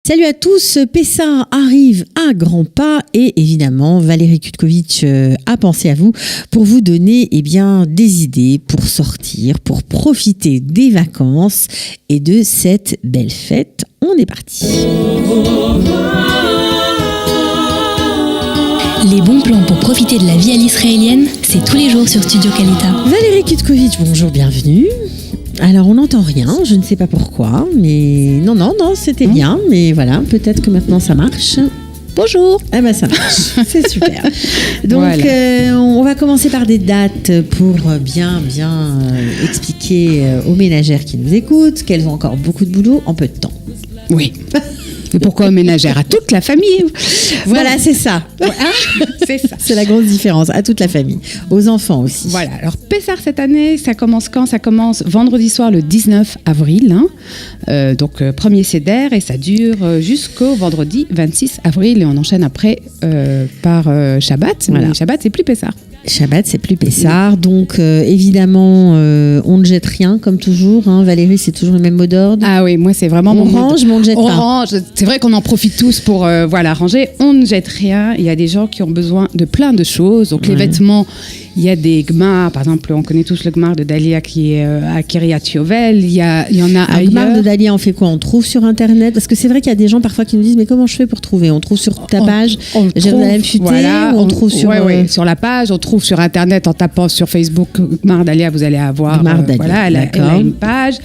Salut à tous, Pessard arrive à grands pas et évidemment Valérie Kutkovitch a pensé à vous pour vous donner des idées pour sortir, pour profiter des vacances et de cette belle fête. On est parti. Les bons plans pour profiter de la vie à l'israélienne, c'est tous les jours sur Studio Kalita. Valérie Kutkovitch, bonjour, bienvenue. Alors on n'entend rien, je ne sais pas pourquoi, mais non, c'était bien, mais voilà, peut-être que maintenant ça marche. Bonjour. Eh ben ça marche, c'est super. Donc voilà. On va commencer par des dates pour bien expliquer aux ménagères qui nous écoutent qu'elles ont encore beaucoup de boulot en peu de temps. Oui. Et pourquoi ménagère? À toute la famille. Voilà, c'est ça. C'est ça. C'est la grosse différence. À toute la famille. Aux enfants aussi. Voilà. Alors, Pessard cette année, ça commence quand? Ça commence vendredi soir, le 19 avril. Donc, premier Seder. Et ça dure jusqu'au vendredi 26 avril. Et on enchaîne après par Shabbat. Voilà. Mais Shabbat, c'est plus Pessard. Shabbat, c'est plus Pessard. Donc, évidemment, on ne jette rien, comme toujours. Hein. Valérie, c'est toujours le même mot d'ordre. Ah oui, moi, c'est vraiment on range, mais on ne jette pas. On range. C'est vrai qu'on en profite tous pour ranger. On ne jette rien. Il y a des gens qui ont besoin de plein de choses. Donc, les vêtements, il y a des gmars. Par exemple, on connaît tous le gmar de Dalia qui est à Kiryat Yovel. Il y en a ailleurs. Le gmar de Dalia, on fait quoi? On trouve sur Internet? Parce que c'est vrai qu'il y a des gens parfois qui nous disent mais comment je fais pour trouver? On trouve sur ta page Jérusalem Futé, on trouve sur... sur la page, on trouve sur Internet en tapant sur Facebook Gmar Dalia, vous allez avoir elle a une page.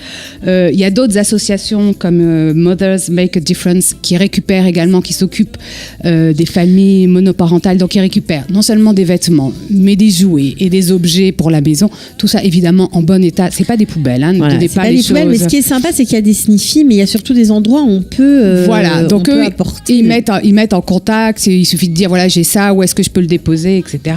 Il y a d'autres associations comme Mothers Make a Difference qui récupèrent également, qui s'occupent des familles monoparentales, donc qui récupèrent non seulement des vêtements, mais des jouets et des objets pour la maison. Tout ça évidemment en bon état. C'est pas des poubelles, ne donnez pas les poubelles, mais ce qui est sympa, c'est qu'il y a des sniffy, mais il y a surtout des endroits où on peut donc eux, apporter. Ils mettent en contact. Il suffit de dire voilà, j'ai ça, où est-ce que je peux le déposer, etc.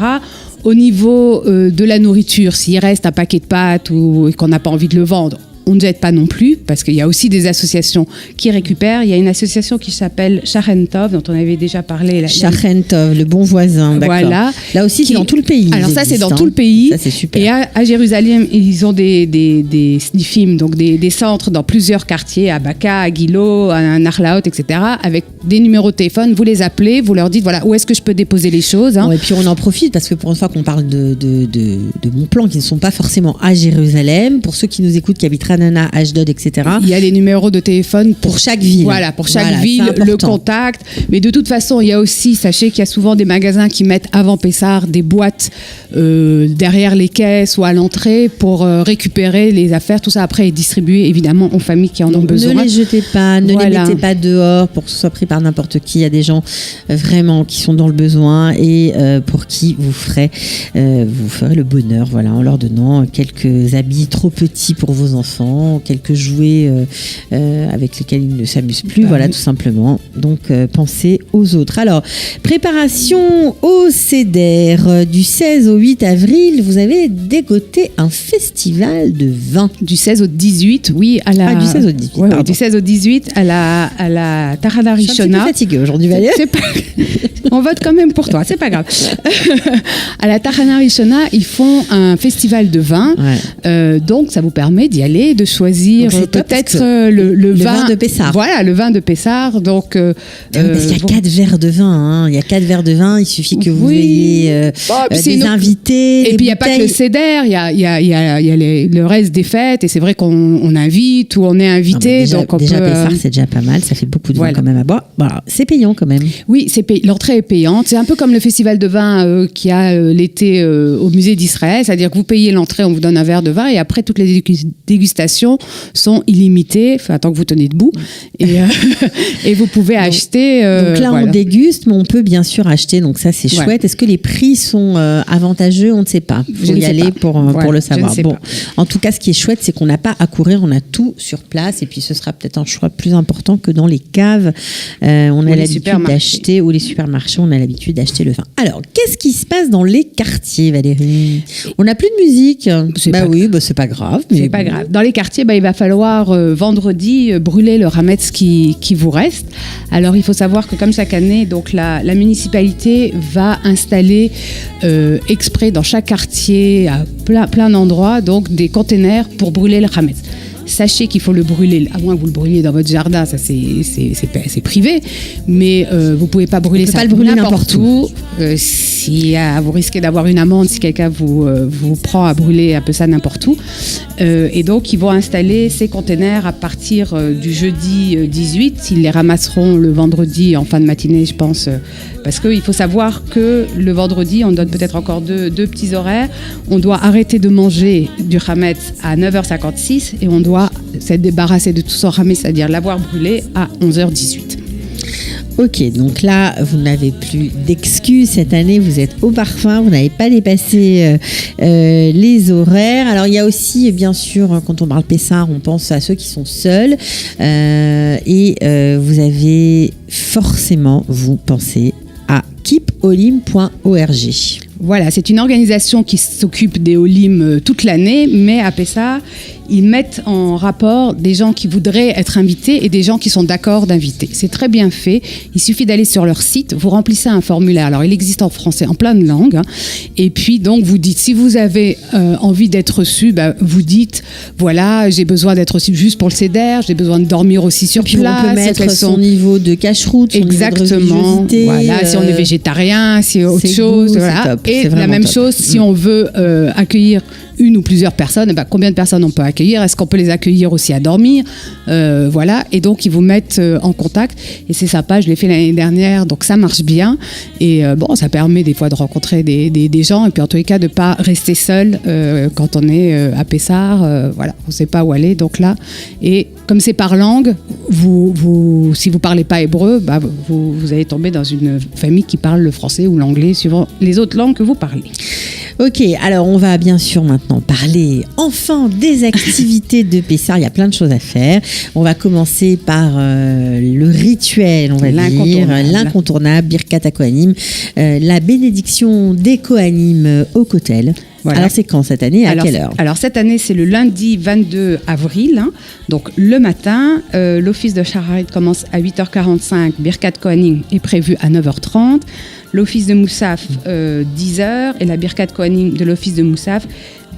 Au niveau de la nourriture, s'il reste un paquet de pâtes ou qu'on n'a pas envie de le vendre, on ne jette pas non plus, parce qu'il y a aussi des associations qui récupèrent. Il y a une association qui s'appelle Shachem Tov, dont on avait déjà parlé. Shachem Tov, le bon voisin, d'accord. Voilà. Là aussi, c'est dans tout le pays. Alors ça, c'est dans tout le pays. Ça, c'est super. Et à Jérusalem, ils ont des sniffim, donc des centres dans plusieurs quartiers, à Baka, à Gilo, à Nachlaot, etc., avec des numéros de téléphone. Vous les appelez, vous leur dites, voilà, où est-ce que je peux déposer les choses. Bon, et puis on en profite, parce que pour une fois qu'on parle de bons plans qui ne sont pas forcément à Jérusalem, pour ceux qui nous écoutent, qui habitent Ranana, Ashdod, etc. Il y a les numéros de téléphone pour chaque ville. Voilà, pour chaque ville, le contact. Mais de toute façon, il y a aussi, sachez qu'il y a souvent des magasins qui mettent avant Pessard des boîtes derrière les caisses ou à l'entrée pour récupérer les affaires. Tout ça après est distribué évidemment aux familles qui en ont besoin. Ne les jetez pas, ne les mettez pas dehors pour que ce soit pris par n'importe qui. Il y a des gens vraiment qui sont dans le besoin et pour qui vous ferez le bonheur, voilà, en leur donnant quelques habits trop petits pour vos enfants, quelques jouets avec lesquels ils ne s'amusent plus, voilà, tout simplement. Donc, pensez aux autres. Alors, préparation au Seder du 16 au 8 avril, vous avez dégoté un festival de vin. Du 16 au 18, oui, à la... du 16 au 18, ouais, du 16 au 18 à la Tahana Rishona. Je suis un petit peu fatiguée aujourd'hui, Valérie. On vote quand même pour toi, c'est pas grave. À la Tahana Rishona, ils font un festival de vin. Ouais. Donc, ça vous permet d'y aller, de choisir peut-être le vin de Pessard. Voilà, le vin de Pessard. Donc, parce qu'il y a 4 verres de vin. Hein. Il y a 4 verres de vin. Il suffit que vous ayez des invités. Et puis, il n'y a pas que le Seder. Il y a le reste des fêtes. Et c'est vrai qu'on invite ou on est invité. Déjà Pessard, c'est déjà pas mal. Ça fait beaucoup de vin quand même à boire. Voilà, c'est payant quand même. Oui, l'entrée est payante. C'est un peu comme le festival de vin qu'il y a l'été au musée d'Israël. C'est-à-dire que vous payez l'entrée, on vous donne un verre de vin. Et après, toutes les dégustations sont illimitées, tant que vous tenez debout, et vous pouvez acheter. Donc là, on déguste, mais on peut bien sûr acheter, donc ça c'est chouette. Est-ce que les prix sont avantageux? On ne sait pas. Il faut y aller pour le savoir. En tout cas, ce qui est chouette, c'est qu'on n'a pas à courir, on a tout sur place, et puis ce sera peut-être un choix plus important que dans les caves. On a l'habitude d'acheter, ou les supermarchés, on a l'habitude d'acheter le vin. Alors, qu'est-ce qui se passe dans les quartiers, Valérie? On n'a plus de musique. C'est pas grave. C'est pas grave. Dans les quartiers, il va falloir vendredi brûler le Hametz qui vous reste. Alors il faut savoir que comme chaque année, donc la municipalité va installer exprès dans chaque quartier, à plein d'endroits, donc des containers pour brûler le Hametz. sachez qu'il faut le brûler, à moins que vous le brûliez dans votre jardin, ça c'est privé, mais vous pouvez pas brûler ça n'importe où. Vous risquez d'avoir une amende si quelqu'un vous prend à brûler un peu ça n'importe où. Et donc ils vont installer ces containers à partir du jeudi 18. Ils les ramasseront le vendredi en fin de matinée, je pense, parce qu'il faut savoir que le vendredi, on donne peut-être encore deux petits horaires. On doit arrêter de manger du Hametz à 9h56 et on doit s'être débarrassé de tout son Hametz, c'est-à-dire l'avoir brûlé à 11h18. Ok, donc là, vous n'avez plus d'excuses. Cette année, vous êtes au parfum, vous n'avez pas dépassé les horaires. Alors, il y a aussi, bien sûr, quand on parle Pessah, on pense à ceux qui sont seuls. Et vous avez forcément, vous pensez à keepolim.org. Voilà, c'est une organisation qui s'occupe des Olim toute l'année, mais à Pessah, ils mettent en rapport des gens qui voudraient être invités et des gens qui sont d'accord d'inviter. C'est très bien fait. Il suffit d'aller sur leur site, vous remplissez un formulaire. Alors, il existe en français, en plein de langues. Et puis, donc, vous dites, si vous avez envie d'être reçu, vous dites, voilà, j'ai besoin d'être reçu juste pour le Seder, j'ai besoin de dormir aussi sur place. On peut mettre son niveau de cache-route, son exactement. Niveau de voilà, si on est végétarien, si autre chose. Beau, voilà. top, et la même chose, si on veut accueillir une ou plusieurs personnes, combien de personnes on peut accueillir? Est-ce qu'on peut les accueillir aussi à dormir? Voilà, et donc ils vous mettent en contact, et c'est sympa, je l'ai fait l'année dernière, donc ça marche bien, et ça permet des fois de rencontrer des gens, et puis en tous les cas de ne pas rester seul quand on est à Pessah, voilà, on ne sait pas où aller, donc là, et comme c'est par langue, si vous ne parlez pas hébreu, vous allez tomber dans une famille qui parle le français ou l'anglais, suivant les autres langues que vous parlez. Ok, alors on va bien sûr maintenant parler enfin des activités de Pessah. Il y a plein de choses à faire. On va commencer par le rituel, on va dire, l'incontournable, Birkat HaKohanim, la bénédiction des Kohanim au Kotel. Voilà. Alors c'est quand cette année, à quelle heure? Alors cette année c'est le lundi 22 avril, donc le matin, l'office de Shacharit commence à 8h45, Birkat Kohanim est prévu à 9h30, l'office de Moussaf 10h et la Birkat Kohanim de l'office de Moussaf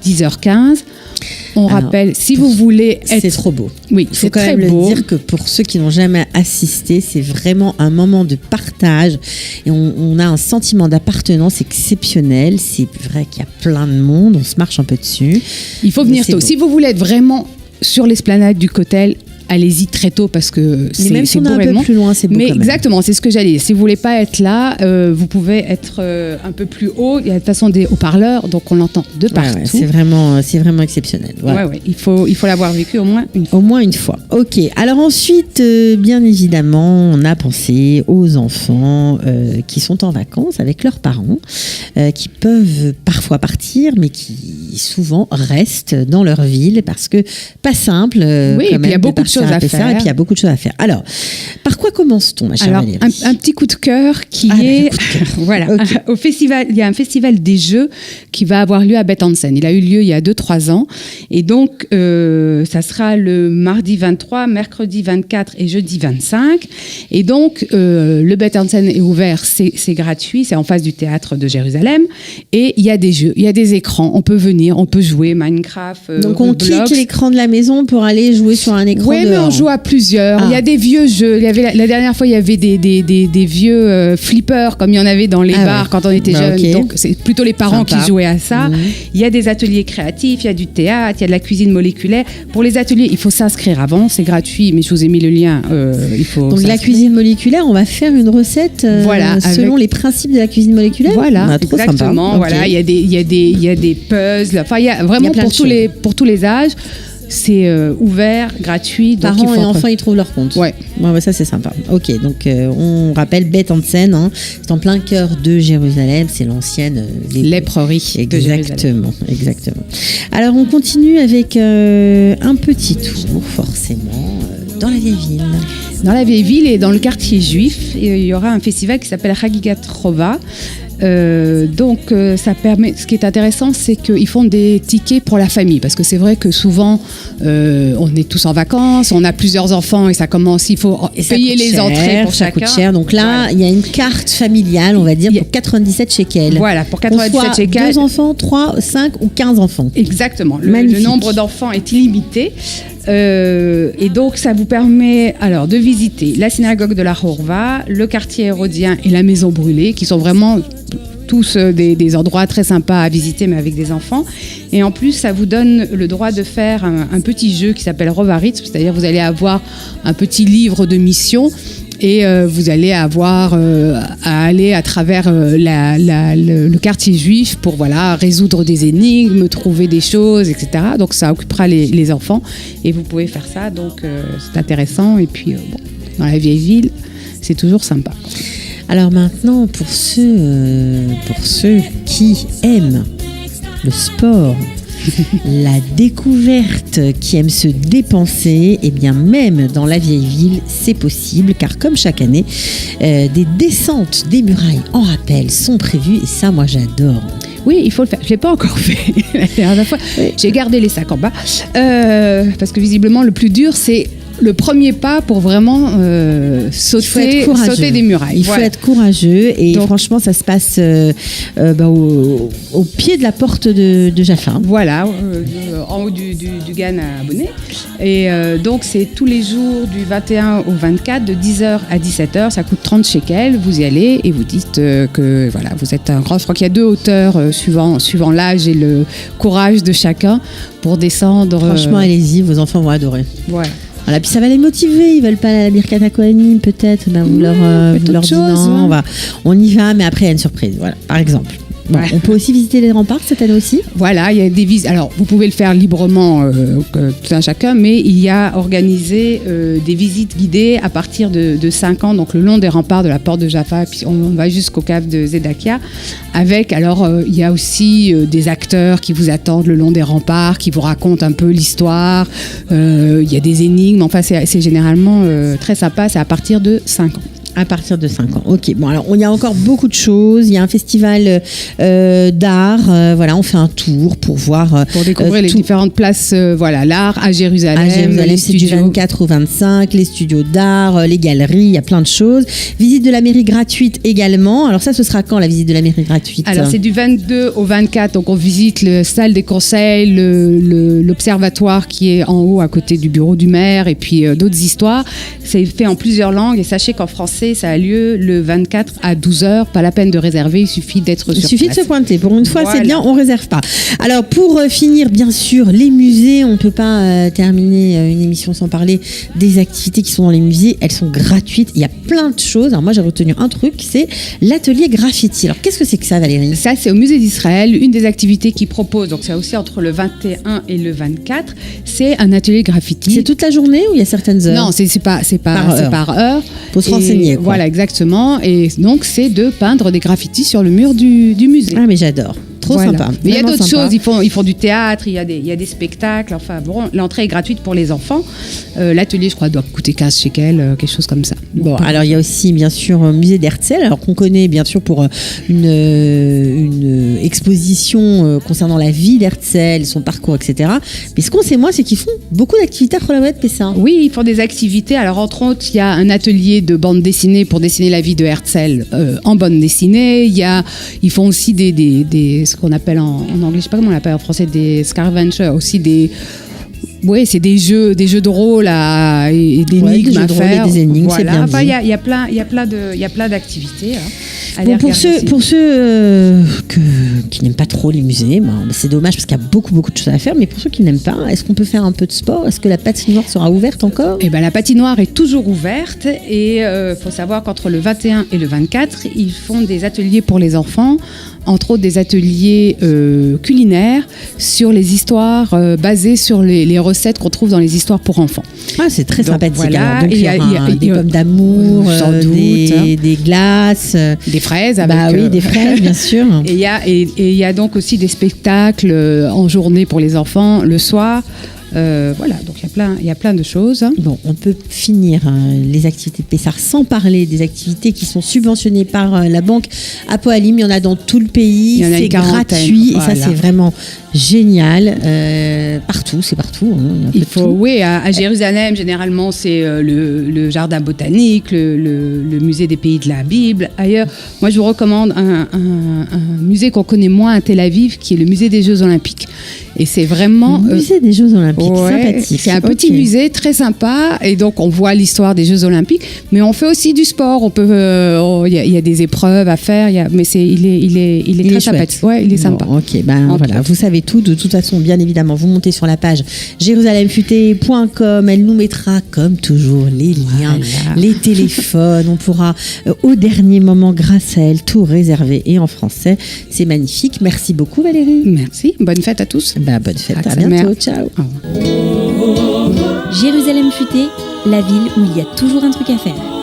10h15. On rappelle, si vous voulez être... C'est trop beau. Oui, il faut quand même le dire que pour ceux qui n'ont jamais assisté, c'est vraiment un moment de partage et on a un sentiment d'appartenance exceptionnel. C'est vrai qu'il y a plein de monde, on se marche un peu dessus. Il faut venir tôt. Beau. Si vous voulez être vraiment sur l'esplanade du Kotel, allez-y très tôt parce que c'est même si on est un peu plus loin, c'est beau. Mais exactement, c'est ce que j'allais dire. Si vous voulez pas être là, vous pouvez être un peu plus haut. Il y a de toute façon des haut-parleurs, donc on l'entend de partout. Ouais, c'est vraiment exceptionnel. Voilà. Ouais, il faut l'avoir vécu au moins une fois. Au moins une fois. Ok. Alors ensuite, bien évidemment, on a pensé aux enfants qui sont en vacances avec leurs parents, qui peuvent parfois partir, mais qui souvent restent dans leur ville parce que pas simple. Oui, et puis il y a beaucoup de choses à faire. Et puis il y a beaucoup de choses à faire. Alors, par quoi commence-t-on, ma chère Valérie? Un petit coup de cœur qui est... Voilà. Okay. Au festival, il y a un festival des jeux qui va avoir lieu à Beth Hansen. Il a eu lieu il y a 2-3 ans. Et donc, ça sera le mardi 23, mercredi 24 et jeudi 25. Et donc, le Beth Hansen est ouvert, c'est gratuit, c'est en face du théâtre de Jérusalem. Et il y a des jeux, il y a des écrans. On peut venir, on peut jouer Minecraft, donc on clique l'écran de la maison pour aller jouer sur un écran. Oui, mais on joue à plusieurs. Il y a des vieux jeux. Il y avait la dernière fois, il y avait des vieux flippers comme il y en avait dans les bars quand on était jeunes. Okay. Donc c'est plutôt les parents qui jouaient à ça. Il y a des ateliers créatifs, il y a du théâtre, il y a de la cuisine moléculaire. Pour les ateliers, il faut s'inscrire avant. C'est gratuit, mais je vous ai mis le lien. Il faut. Donc la cuisine moléculaire, on va faire une recette selon les principes de la cuisine moléculaire. Voilà, exactement. Voilà, il y a des puzzles. Enfin, il y a vraiment pour tous les âges. C'est ouvert, gratuit. Donc parents et enfants, ils trouvent leur compte. Ouais, ça c'est sympa. Ok, donc on rappelle Beth Hansen, c'est en plein cœur de Jérusalem, c'est l'ancienne léproserie. Exactement. Alors on continue avec un petit tour, forcément, dans la vieille ville. Dans la vieille ville et dans le quartier juif, il y aura un festival qui s'appelle Chagigat Rova. Donc ça permet. Ce qui est intéressant, c'est qu'ils font des tickets pour la famille, parce que c'est vrai que souvent on est tous en vacances, on a plusieurs enfants et ça commence. Il faut payer les entrées pour chacun. Ça coûte cher. Donc là, il y a une carte familiale, on va dire, pour 97 shekels. Voilà, pour 97 shekels. 2 enfants, 3, 5 ou 15 enfants. Exactement. Le nombre d'enfants est illimité. Et donc ça vous permet alors de visiter la synagogue de la Horva, le quartier hérodien et la maison brûlée, qui sont vraiment tous des endroits très sympas à visiter, mais avec des enfants. Et en plus, ça vous donne le droit de faire un petit jeu qui s'appelle Rovarit, c'est-à-dire vous allez avoir un petit livre de mission. Et vous allez avoir à aller à travers le quartier juif pour résoudre des énigmes, trouver des choses, etc. Donc ça occupera les enfants et vous pouvez faire ça. Donc c'est intéressant. Et puis dans la vieille ville, c'est toujours sympa. Alors maintenant, pour ceux qui aiment le sport, la découverte, qui aime se dépenser, et bien même dans la vieille ville, c'est possible, car comme chaque année, des descentes des murailles en rappel sont prévues, et ça, moi, j'adore. Oui, il faut le faire. Je ne l'ai pas encore fait la dernière fois. J'ai gardé les sacs en bas, parce que visiblement, le plus dur, c'est le premier pas pour vraiment sauter des murailles. Il faut être courageux et donc, franchement, ça se passe au pied de la porte de Jaffa. Voilà, en haut du Gan à Bonnet. Et donc, c'est tous les jours du 21 au 24, de 10h à 17h. Ça coûte 30 shekels. Vous y allez et vous dites que vous êtes un grand. Je crois qu'il y a 2 hauteurs suivant l'âge et le courage de chacun pour descendre. Franchement, allez-y, vos enfants vont adorer. Voilà. Voilà, puis ça va les motiver, ils veulent pas aller à la Birkat Kohanim peut-être, vous leur dites non, on y va, mais après il y a une surprise, voilà, par exemple. Bon, ouais. On peut aussi visiter les remparts cette année aussi. Voilà, il y a des visites. Alors, vous pouvez le faire librement, tout un chacun, mais il y a organisé des visites guidées à partir de 5 ans, donc le long des remparts de la porte de Jaffa, puis on va jusqu'au cave de Zedakia. Avec, alors, il y a aussi des acteurs qui vous attendent le long des remparts, qui vous racontent un peu l'histoire. Il y a des énigmes. Enfin, c'est généralement très sympa. C'est à partir de 5 ans. À partir de 5 ans. Ok, bon alors il y a encore beaucoup de choses. Il y a un festival d'art. On fait un tour pour voir. Pour découvrir les différentes places. L'art à Jérusalem. À Jérusalem, c'est du 24 au 25. Les studios d'art, les galeries, il y a plein de choses. Visite de la mairie gratuite également. Alors ça, ce sera quand la visite de la mairie gratuite ? Alors c'est du 22 au 24. Donc on visite la salle des conseils, l'observatoire qui est en haut à côté du bureau du maire et puis d'autres histoires. C'est fait en plusieurs langues et sachez qu'en français, ça a lieu le 24 à 12h. Pas la peine de réserver, il suffit d'être sur place. Il suffit de se pointer. Pour une fois, c'est bien, on ne réserve pas. Alors, pour finir, bien sûr, les musées, on ne peut pas terminer une émission sans parler des activités qui sont dans les musées. Elles sont gratuites. Il y a plein de choses. Alors, moi, j'ai retenu un truc, c'est l'atelier graffiti. Alors, qu'est-ce que c'est que ça, Valérie ? Ça, c'est au musée d'Israël. Une des activités qu'ils proposent, donc c'est aussi entre le 21 et le 24, c'est un atelier graffiti. C'est toute la journée ou il y a certaines heures ? Non, c'est par heure. Faut se renseigner. Quoi. Voilà, exactement. Et donc, c'est de peindre des graffitis sur le mur du musée. Ah, mais j'adore. Trop sympa. Mais il y a d'autres choses. Ils font du théâtre, il y a des spectacles. Enfin, bon, l'entrée est gratuite pour les enfants. L'atelier, je crois, doit coûter 15 shekels, quelque chose comme ça. Bon, alors il y a aussi, bien sûr, un musée d'Herzl, alors qu'on connaît, bien sûr, pour une exposition concernant la vie d'Herzl, son parcours, etc. Mais ce qu'on sait, moi, c'est qu'ils font beaucoup d'activités à Cholavouet Pessah. Oui, ils font des activités. Alors, entre autres, il y a un atelier de bande dessinée pour dessiner la vie de Herzl en bande dessinée. Ils font aussi ce qu'on appelle en anglais, je sais pas comment on l'appelle en français, des scavengers, aussi des... Oui, c'est des jeux de rôle et d'énigmes à faire. Des énigmes, voilà. C'est bien enfin, il y a plein d'activités. Bon, pour ceux qui n'aiment pas trop les musées, c'est dommage parce qu'il y a beaucoup de choses à faire. Mais pour ceux qui n'aiment pas, est-ce qu'on peut faire un peu de sport ? Est-ce que la patinoire sera ouverte encore ? La patinoire est toujours ouverte et faut savoir qu'entre le 21 et le 24, ils font des ateliers pour les enfants. Entre autres des ateliers culinaires sur les histoires basées sur les recettes qu'on trouve dans les histoires pour enfants. Ah, c'est très sympathique. Voilà. Donc, il y a des pommes d'amour, des glaces, des fraises. Des fraises, bien sûr. Et il y a donc aussi des spectacles en journée pour les enfants, le soir. Voilà, donc il y a plein de choses. Bon, on peut finir les activités de Pessard sans parler des activités qui sont subventionnées par la banque Apoalim. Il y en a dans tout le pays, c'est gratuit, voilà. Et ça c'est vraiment génial. C'est partout. Hein, il faut, oui, à Jérusalem, généralement, c'est le jardin botanique, le musée des pays de la Bible. Ailleurs, moi, je vous recommande un musée qu'on connaît moins à Tel Aviv, qui est le musée des Jeux Olympiques. Et c'est vraiment... Le musée des Jeux Olympiques, sympathique. C'est un petit musée très sympa. Et donc, on voit l'histoire des Jeux Olympiques. Mais on fait aussi du sport. On peut, il y a des épreuves à faire. Mais il est très sympathique. Ouais, il est sympa. Ok, voilà. Vous savez tout. De toute façon, bien évidemment, vous montez sur la page jérusalemfuté.com. Elle nous mettra, comme toujours, les liens, les téléphones. On pourra, au dernier moment, grâce à elle, tout réserver. Et en français, c'est magnifique. Merci beaucoup, Valérie. Merci. Bonne fête à tous. Bonne fête. À bientôt. Ciao. Jérusalem Futé, la ville où il y a toujours un truc à faire.